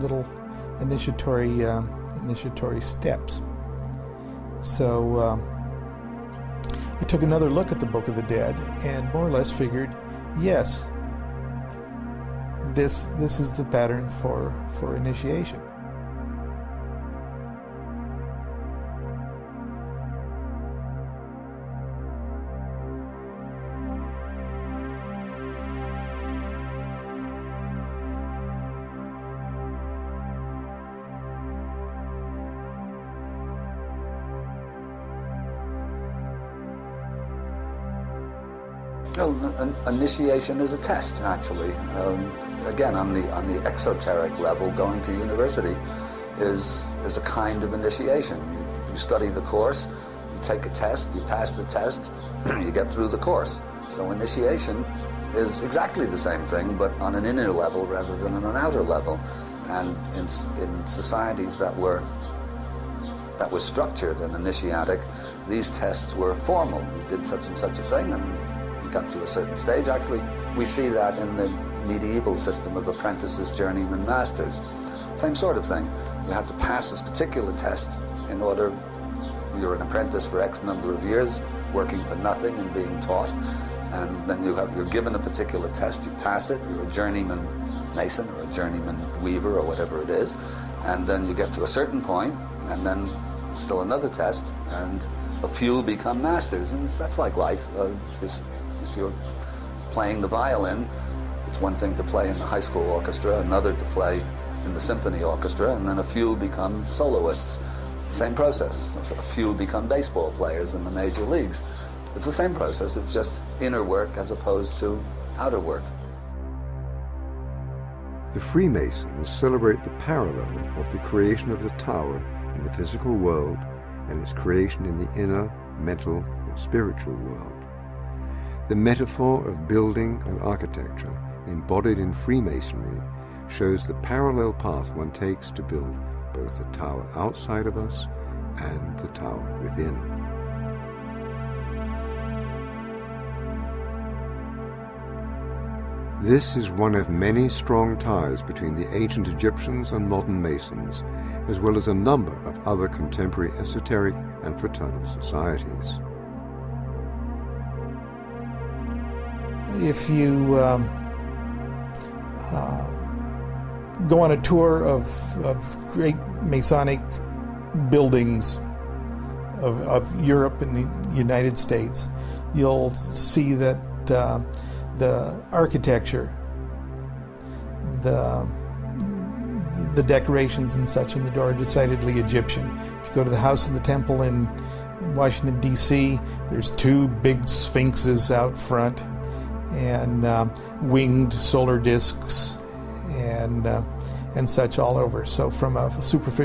little initiatory steps. So I took another look at the Book of the Dead and more or less figured, yes, this is the pattern for initiation. Well, initiation is a test, actually. Again, on the exoteric level, going to university is a kind of initiation. You study the course, you take a test, you pass the test, you get through the course. So initiation is exactly the same thing, but on an inner level rather than on an outer level. And in societies that were structured and initiatic, these tests were formal. You did such and such a thing, and you got to a certain stage. Actually, we see that in the medieval system of apprentices, journeymen, masters. Same sort of thing. You have to pass this particular test in order. You're an apprentice for X number of years, working for nothing and being taught, and then you're given a particular test. You pass it. You're a journeyman mason or a journeyman weaver or whatever it is, and then you get to a certain point, and then still another test, and a few become masters. And that's like life. If you're playing the violin, it's one thing to play in the high school orchestra, another to play in the symphony orchestra, and then a few become soloists. Same process. A few become baseball players in the major leagues. It's the same process. It's just inner work as opposed to outer work. The Freemasons celebrate the parallel of the creation of the tower in the physical world and its creation in the inner, mental, or spiritual world. The metaphor of building and architecture embodied in Freemasonry shows the parallel path one takes to build both the tower outside of us and the tower within. This is one of many strong ties between the ancient Egyptians and modern Masons, as well as a number of other contemporary esoteric and fraternal societies. If you go on a tour of great Masonic buildings of Europe and the United States, you'll see that the architecture, the decorations and such in the door are decidedly Egyptian. If you go to the House of the Temple in Washington, D.C., there's two big sphinxes out front and winged solar discs and such all over. So from a superficial